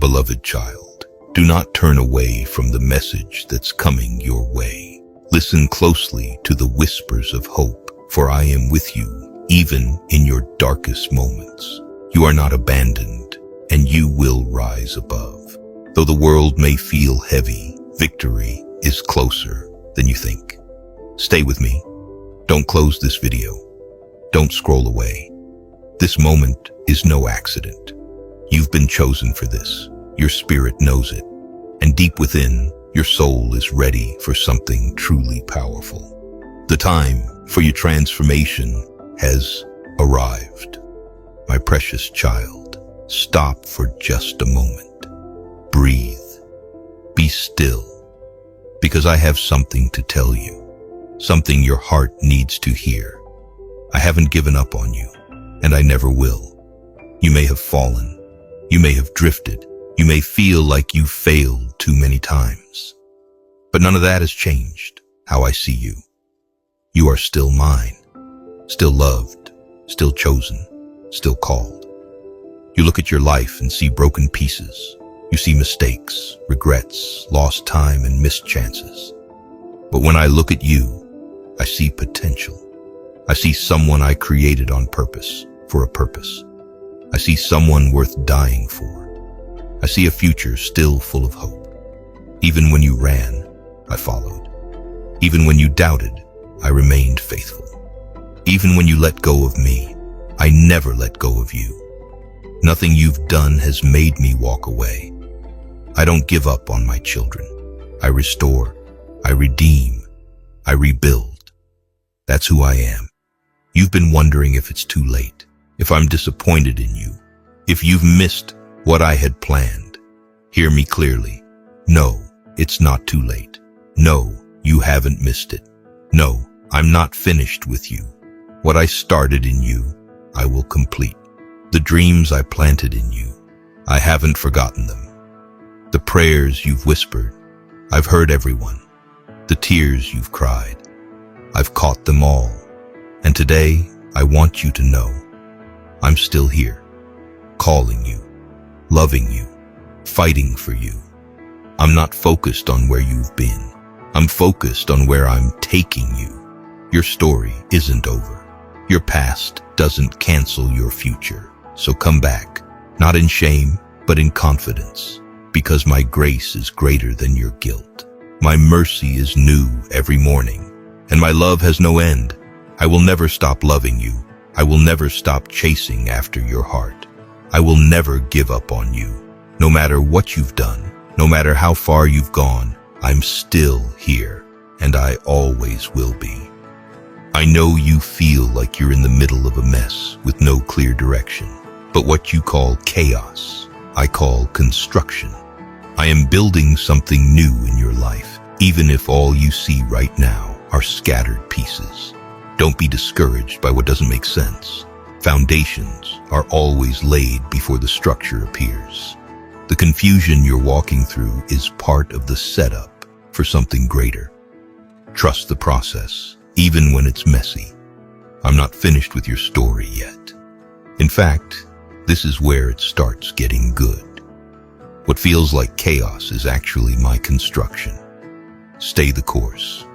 beloved child, do not turn away from the message that's coming your way. Listen closely to the whispers of hope, for I am with you, even in your darkest moments. You are not abandoned, and you will rise above. Though the world may feel heavy, victory is closer than you think. Stay with me. Don't close this video. Don't scroll away. This moment is no accident. You've been chosen for this. Your spirit knows it. And deep within, your soul is ready for something truly powerful. The time for your transformation has arrived. My precious child, stop for just a moment. Breathe. Be still. Because I have something to tell you. Something your heart needs to hear. I haven't given up on you, and I never will. You may have fallen. You may have drifted. You may feel like you failed too many times. But none of that has changed how I see you. You are still mine, still loved, still chosen, still called. You look at your life and see broken pieces. You see mistakes, regrets, lost time, and missed chances. But when I look at you, I see potential. I see someone I created on purpose, for a purpose. I see someone worth dying for. I see a future still full of hope. Even when you ran, I followed. Even when you doubted, I remained faithful. Even when you let go of me, I never let go of you. Nothing you've done has made me walk away. I don't give up on my children. I restore, I redeem, I rebuild. That's who I am. You've been wondering if it's too late, if I'm disappointed in you, if you've missed what I had planned. Hear me clearly. No, it's not too late. No, you haven't missed it. No, I'm not finished with you. What I started in you, I will complete. The dreams I planted in you, I haven't forgotten them. The prayers you've whispered, I've heard everyone. The tears you've cried, I've caught them all. And today, I want you to know, I'm still here, calling you, loving you, fighting for you. I'm not focused on where you've been. I'm focused on where I'm taking you. Your story isn't over. Your past doesn't cancel your future. So come back, not in shame, but in confidence, because my grace is greater than your guilt. My mercy is new every morning, and my love has no end. I will never stop loving you. I will never stop chasing after your heart. I will never give up on you. No matter what you've done, no matter how far you've gone, I'm still here, and I always will be. I know you feel like you're in the middle of a mess with no clear direction, but what you call chaos, I call construction. I am building something new in your life, even if all you see right now are scattered pieces. Don't be discouraged by what doesn't make sense. Foundations are always laid before the structure appears. The confusion you're walking through is part of the setup for something greater. Trust the process, even when it's messy. I'm not finished with your story yet. In fact, this is where it starts getting good. What feels like chaos is actually my construction. Stay the course.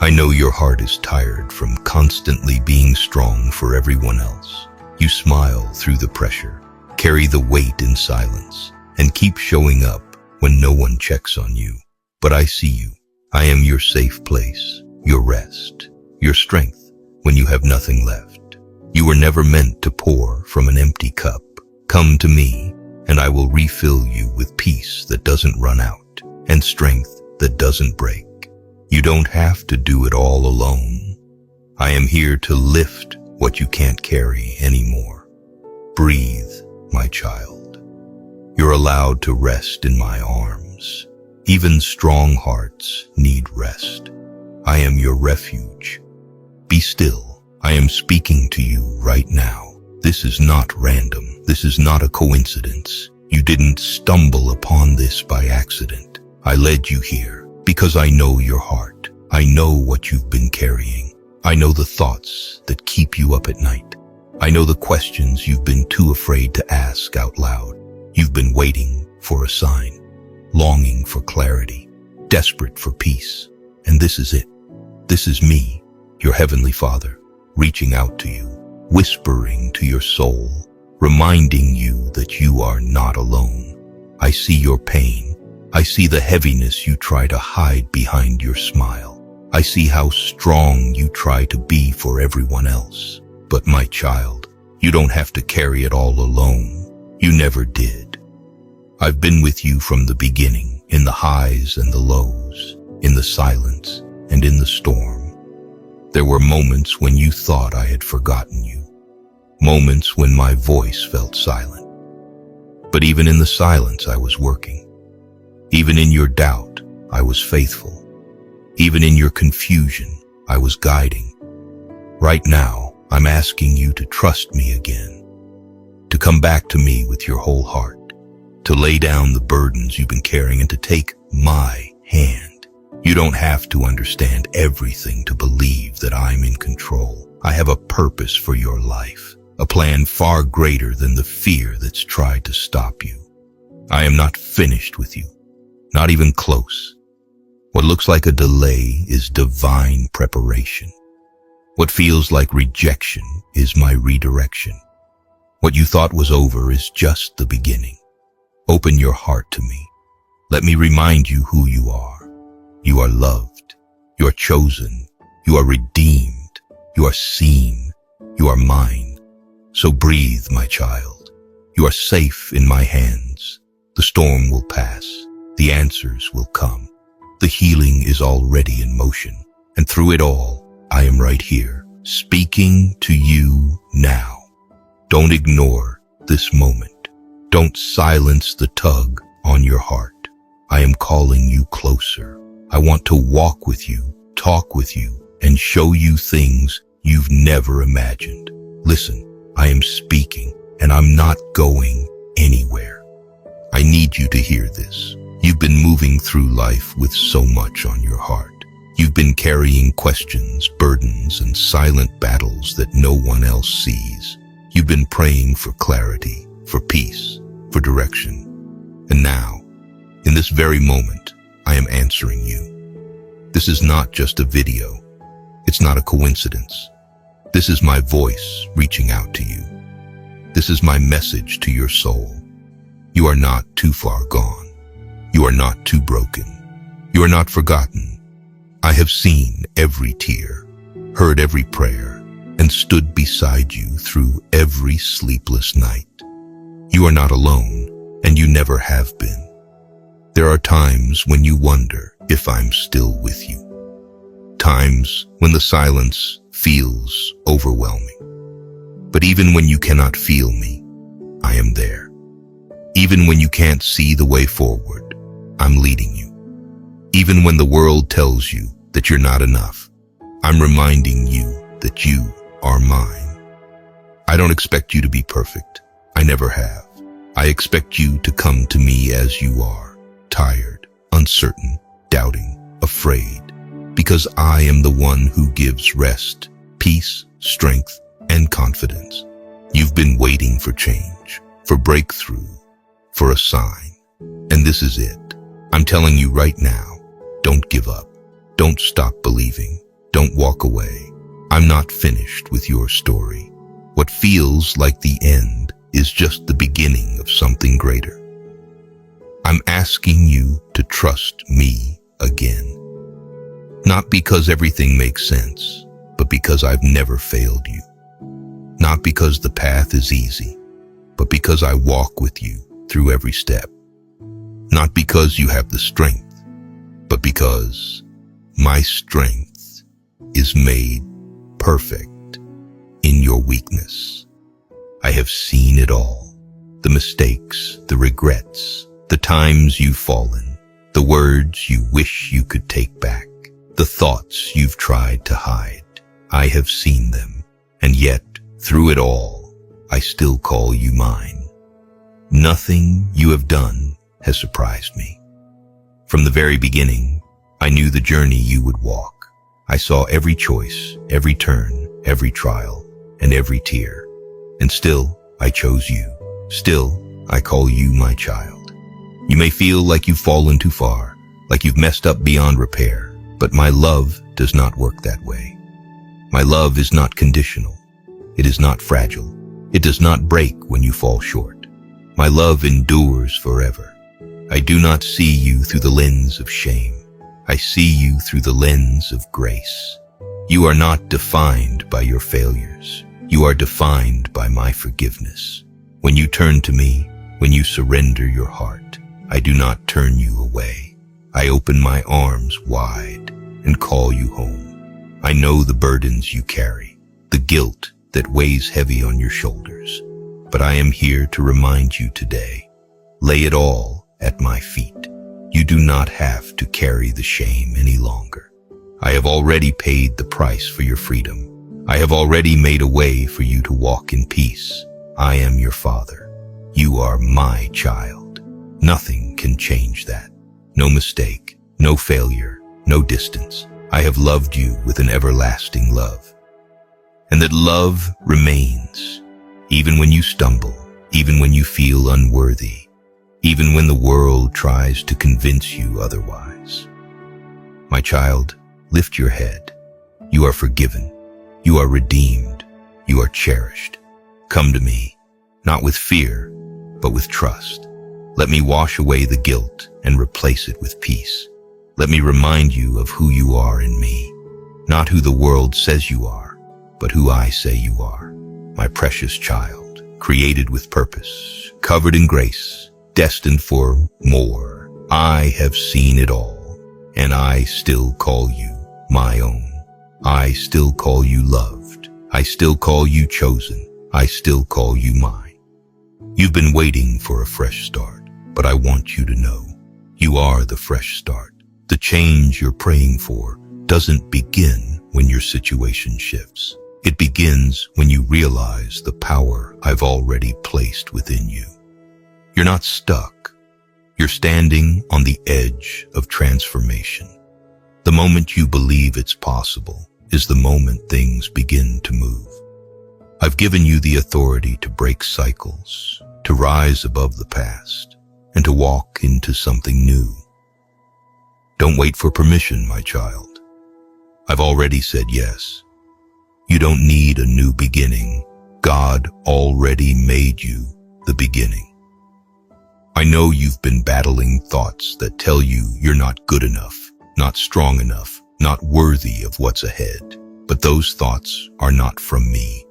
I know your heart is tired from constantly being strong for everyone else. You smile through the pressure, carry the weight in silence, and keep showing up when no one checks on you. But I see you. I am your safe place, your rest, your strength when you have nothing left. You were never meant to pour from an empty cup. Come to me, and I will refill you with peace that doesn't run out and strength that doesn't break. You don't have to do it all alone. I am here to lift what you can't carry anymore. Breathe, my child. You're allowed to rest in my arms. Even strong hearts need rest. I am your refuge. Be still. I am speaking to you right now. This is not random. This is not a coincidence. You didn't stumble upon this by accident. I led you here because I know your heart. I know what you've been carrying. I know the thoughts that keep you up at night. I know the questions you've been too afraid to ask out loud. You've been waiting for a sign, longing for clarity, desperate for peace. And this is it. This is me, your Heavenly Father, reaching out to you, whispering to your soul, reminding you that you are not alone. I see your pain. I see the heaviness you try to hide behind your smile. I see how strong you try to be for everyone else. But my child, you don't have to carry it all alone. You never did. I've been with you from the beginning, in the highs and the lows, in the silence and in the storm. There were moments when you thought I had forgotten you, moments when my voice felt silent. But even in the silence, I was working. Even in your doubt, I was faithful. Even in your confusion, I was guiding. Right now, I'm asking you to trust me again, to come back to me with your whole heart, to lay down the burdens you've been carrying and to take my hand. You don't have to understand everything to believe that I'm in control. I have a purpose for your life, a plan far greater than the fear that's tried to stop you. I am not finished with you, not even close. What looks like a delay is divine preparation. What feels like rejection is my redirection. What you thought was over is just the beginning. Open your heart to me. Let me remind you who you are. You are loved. You are chosen. You are redeemed. You are seen. You are mine. So breathe, my child. You are safe in my hands. The storm will pass. The answers will come. The healing is already in motion. And through it all, I am right here, speaking to you now. Don't ignore this moment. Don't silence the tug on your heart. I am calling you closer. I want to walk with you, talk with you, and show you things you've never imagined. Listen, I am speaking, and I'm not going anywhere. I need you to hear this. You've been moving through life with so much on your heart. You've been carrying questions, burdens, and silent battles that no one else sees. You've been praying for clarity, for peace, for direction. And now, in this very moment, I am answering you. This is not just a video. It's not a coincidence. This is my voice reaching out to you. This is my message to your soul. You are not too far gone. You are not too broken. You are not forgotten. I have seen every tear, heard every prayer, and stood beside you through every sleepless night. You are not alone, and you never have been. There are times when you wonder if I'm still with you. Times when the silence feels overwhelming. But even when you cannot feel me, I am there. Even when you can't see the way forward, I'm leading you. Even when the world tells you that you're not enough, I'm reminding you that you are mine. I don't expect you to be perfect. I never have. I expect you to come to me as you are, tired, uncertain, doubting, afraid, because I am the one who gives rest, peace, strength, and confidence. You've been waiting for change, for breakthrough, for a sign, and this is it. I'm telling you right now, don't give up. Don't stop believing. Don't walk away. I'm not finished with your story. What feels like the end is just the beginning of something greater. I'm asking you to trust me again. Not because everything makes sense, but because I've never failed you. Not because the path is easy, but because I walk with you through every step. Not because you have the strength, but because my strength is made perfect in your weakness. I have seen it all. The mistakes, the regrets, the times you've fallen, the words you wish you could take back, the thoughts you've tried to hide. I have seen them, and yet, through it all, I still call you mine. Nothing you have done has surprised me. From the very beginning, I knew the journey you would walk. I saw every choice, every turn, every trial, and every tear. And still, I chose you. Still, I call you my child. You may feel like you've fallen too far, like you've messed up beyond repair, but my love does not work that way. My love is not conditional. It is not fragile. It does not break when you fall short. My love endures forever. I do not see you through the lens of shame. I see you through the lens of grace. You are not defined by your failures. You are defined by my forgiveness. When you turn to me, when you surrender your heart, I do not turn you away. I open my arms wide and call you home. I know the burdens you carry, the guilt that weighs heavy on your shoulders. But I am here to remind you today, lay it all at my feet. You do not have to carry the shame any longer. I have already paid the price for your freedom. I have already made a way for you to walk in peace. I am your father. You are my child. Nothing can change that. No mistake, no failure, no distance. I have loved you with an everlasting love. And that love remains, even when you stumble, even when you feel unworthy, even when the world tries to convince you otherwise. My child, lift your head. You are forgiven. You are redeemed. You are cherished. Come to me, not with fear, but with trust. Let me wash away the guilt and replace it with peace. Let me remind you of who you are in me, not who the world says you are, but who I say you are. My precious child, created with purpose, covered in grace, destined for more. I have seen it all, and I still call you my own. I still call you loved. I still call you chosen. I still call you mine. You've been waiting for a fresh start, but I want you to know you are the fresh start. The change you're praying for doesn't begin when your situation shifts. It begins when you realize the power I've already placed within you. You're not stuck. You're standing on the edge of transformation. The moment you believe it's possible is the moment things begin to move. I've given you the authority to break cycles, to rise above the past, and to walk into something new. Don't wait for permission, my child. I've already said yes. You don't need a new beginning. God already made you the beginning. I know you've been battling thoughts that tell you you're not good enough, not strong enough, not worthy of what's ahead. But those thoughts are not from me.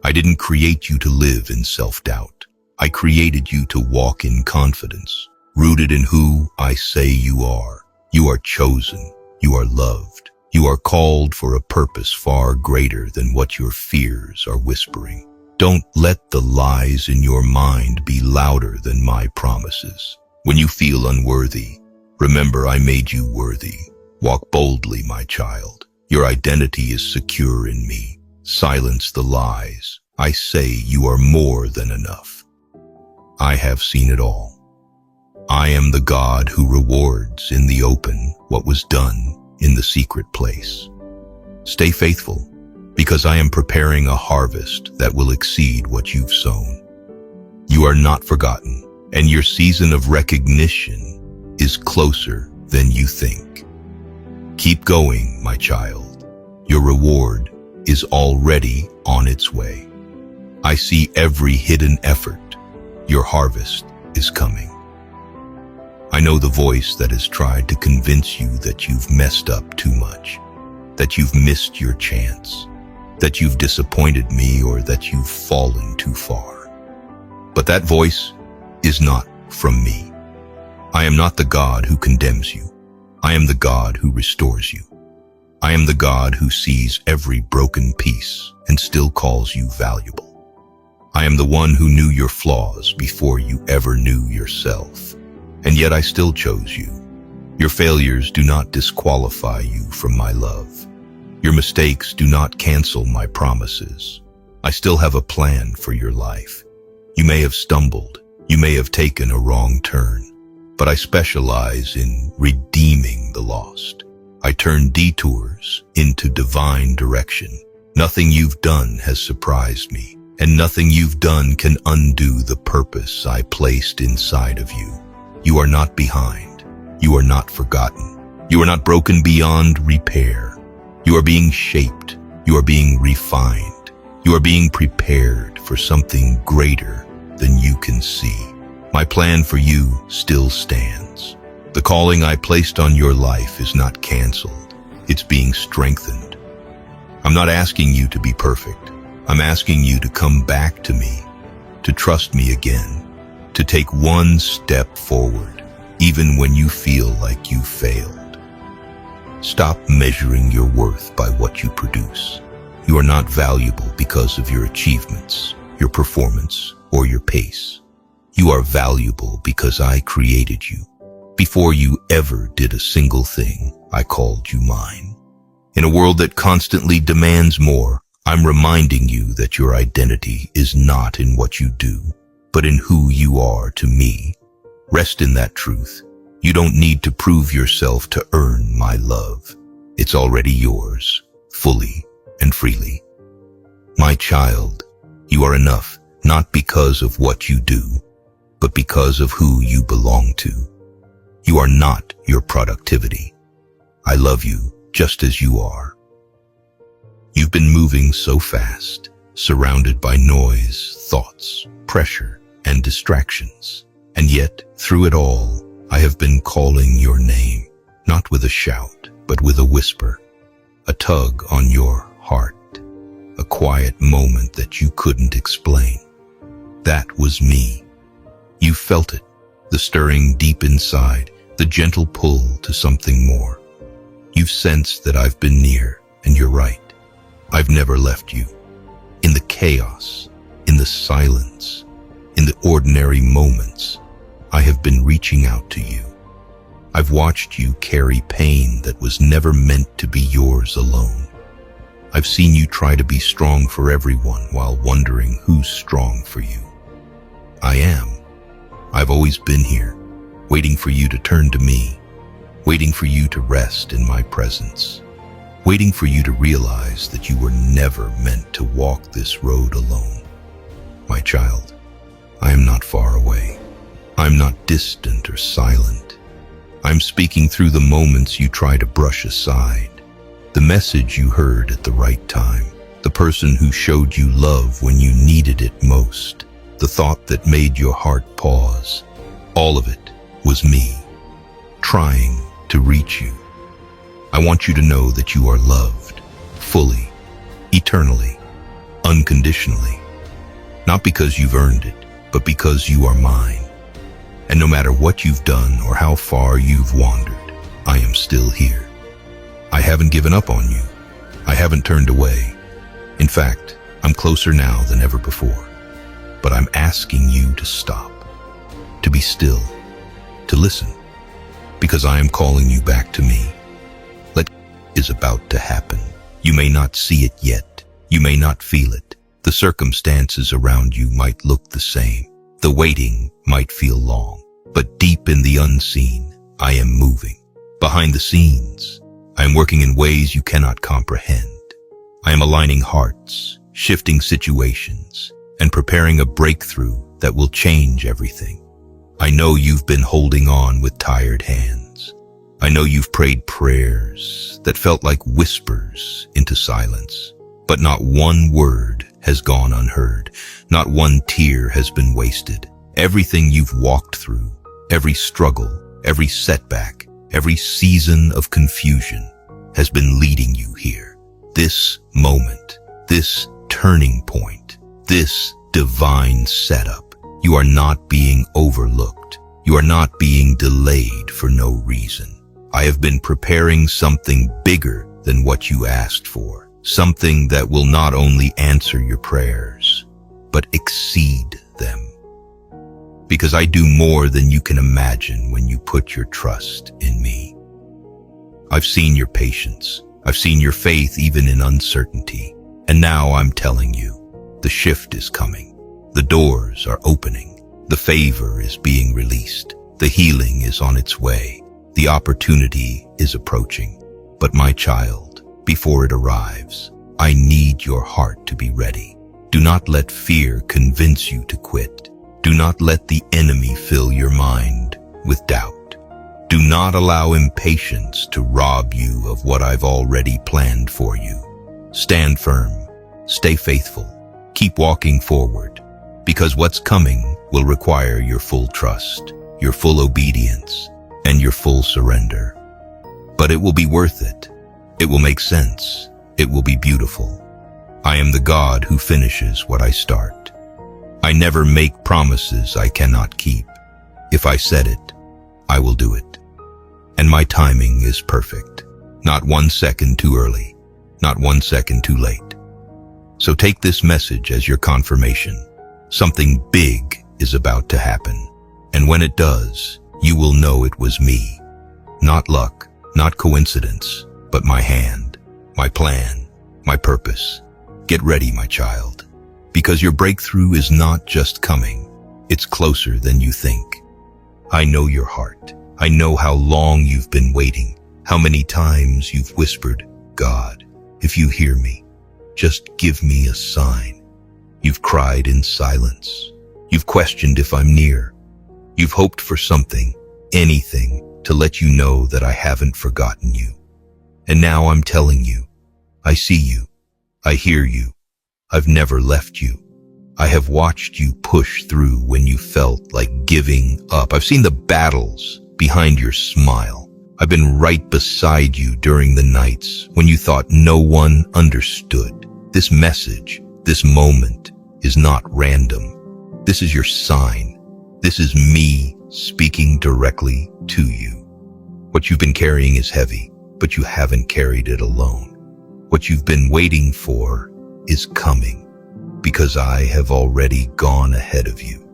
I didn't create you to live in self-doubt. I created you to walk in confidence, rooted in who I say you are. You are chosen. You are loved. You are called for a purpose far greater than what your fears are whispering. Don't let the lies in your mind be louder than my promises. When you feel unworthy, remember I made you worthy. Walk boldly, my child. Your identity is secure in me. Silence the lies. I say you are more than enough. I have seen it all. I am the God who rewards in the open what was done in the secret place. Stay faithful, because I am preparing a harvest that will exceed what you've sown. You are not forgotten, and your season of recognition is closer than you think. Keep going, my child. Your reward is already on its way. I see every hidden effort. Your harvest is coming. I know the voice that has tried to convince you that you've messed up too much, that you've missed your chance, that you've disappointed me, or that you've fallen too far. But that voice is not from me. I am not the God who condemns you. I am the God who restores you. I am the God who sees every broken piece and still calls you valuable. I am the one who knew your flaws before you ever knew yourself. And yet I still chose you. Your failures do not disqualify you from my love. Your mistakes do not cancel my promises. I still have a plan for your life. You may have stumbled. You may have taken a wrong turn. But I specialize in redeeming the lost. I turn detours into divine direction. Nothing you've done has surprised me, and nothing you've done can undo the purpose I placed inside of you. You are not behind. You are not forgotten. You are not broken beyond repair. You are being shaped. You are being refined. You are being prepared for something greater than you can see. My plan for you still stands. The calling I placed on your life is not canceled. It's being strengthened. I'm not asking you to be perfect. I'm asking you to come back to me, to trust me again, to take one step forward, even when you feel like you failed. Stop measuring your worth by what you produce. You are not valuable because of your achievements, your performance, or your pace. You are valuable because I created you. Before you ever did a single thing, I called you mine. In a world that constantly demands more, I'm reminding you that your identity is not in what you do, but in who you are to me. Rest in that truth. You don't need to prove yourself to earn my love. It's already yours, fully and freely. My child, you are enough, not because of what you do, but because of who you belong to. You are not your productivity. I love you just as you are. You've been moving so fast, surrounded by noise, thoughts, pressure, and distractions. And yet, through it all, I have been calling your name, not with a shout, but with a whisper, a tug on your heart, a quiet moment that you couldn't explain. That was me. You felt it, the stirring deep inside, the gentle pull to something more. You've sensed that I've been near, and you're right. I've never left you. In the chaos, in the silence, in the ordinary moments, I have been reaching out to you. I've watched you carry pain that was never meant to be yours alone. I've seen you try to be strong for everyone while wondering who's strong for you. I am. I've always been here, waiting for you to turn to me, waiting for you to rest in my presence, waiting for you to realize that you were never meant to walk this road alone. My child, I am not far away. I'm not distant or silent. I'm speaking through the moments you try to brush aside, the message you heard at the right time, the person who showed you love when you needed it most, the thought that made your heart pause. All of it was me, trying to reach you. I want you to know that you are loved, fully, eternally, unconditionally. Not because you've earned it, but because you are mine. And no matter what you've done or how far you've wandered, I am still here. I haven't given up on you. I haven't turned away. In fact, I'm closer now than ever before. But I'm asking you to stop, to be still, to listen, because I am calling you back to me. Is about to happen. You may not see it yet. You may not feel it. The circumstances around you might look the same. The waiting might feel long. But deep in the unseen, I am moving. Behind the scenes, I am working in ways you cannot comprehend. I am aligning hearts, shifting situations, and preparing a breakthrough that will change everything. I know you've been holding on with tired hands. I know you've prayed prayers that felt like whispers into silence, but not one word has gone unheard. Not one tear has been wasted. Everything you've walked through, every struggle, every setback, every season of confusion has been leading you here. This moment, this turning point, this divine setup. You are not being overlooked. You are not being delayed for no reason. I have been preparing something bigger than what you asked for, something that will not only answer your prayers, but exceed them. Because I do more than you can imagine when you put your trust in me. I've seen your patience. I've seen your faith even in uncertainty. And now I'm telling you, the shift is coming. The doors are opening. The favor is being released. The healing is on its way. The opportunity is approaching. But my child, before it arrives, I need your heart to be ready. Do not let fear convince you to quit. Do not let the enemy fill your mind with doubt. Do not allow impatience to rob you of what I've already planned for you. Stand firm, stay faithful, keep walking forward, because what's coming will require your full trust, your full obedience, and your full surrender. But it will be worth it. It will make sense. It will be beautiful. I am the God who finishes what I start. I never make promises I cannot keep. If I said it, I will do it. And my timing is perfect. Not 1 second too early, not 1 second too late. So take this message as your confirmation. Something big is about to happen. And when it does, you will know it was me. Not luck, not coincidence, but my hand, my plan, my purpose. Get ready, my child, because your breakthrough is not just coming. It's closer than you think. I know your heart. I know how long you've been waiting, how many times you've whispered, God, if you hear me, just give me a sign. You've cried in silence. You've questioned if I'm near. You've hoped for something, anything, to let you know that I haven't forgotten you. And now I'm telling you, I see you. I hear you. I've never left you. I have watched you push through when you felt like giving up. I've seen the battles behind your smile. I've been right beside you during the nights when you thought no one understood. This message, this moment, is not random. This is your sign. This is me speaking directly to you. What you've been carrying is heavy, but you haven't carried it alone. What you've been waiting for is coming, because I have already gone ahead of you.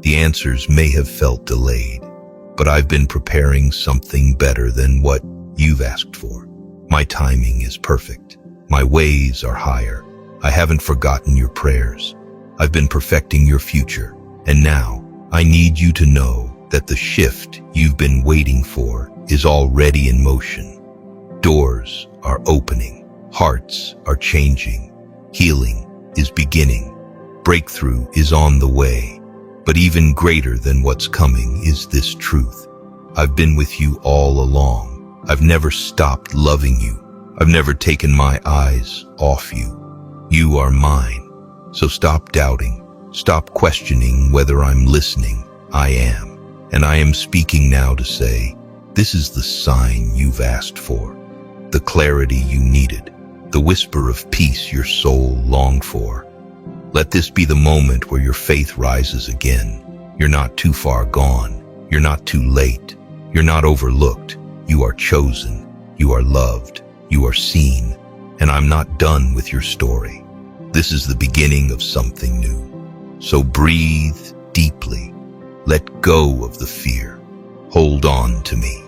The answers may have felt delayed, but I've been preparing something better than what you've asked for. My timing is perfect. My ways are higher. I haven't forgotten your prayers. I've been perfecting your future. And now I need you to know that the shift you've been waiting for is already in motion. Doors are opening. Hearts are changing. Healing is beginning. Breakthrough is on the way. But even greater than what's coming is this truth. I've been with you all along. I've never stopped loving you. I've never taken my eyes off you. You are mine. So stop doubting. Stop questioning whether I'm listening. I am. And I am speaking now to say, this is the sign you've asked for. The clarity you needed. The whisper of peace your soul longed for. Let this be the moment where your faith rises again. You're not too far gone. You're not too late. You're not overlooked. You are chosen. You are loved. You are seen. And I'm not done with your story. This is the beginning of something new. So breathe deeply. Let go of the fear. Hold on to me.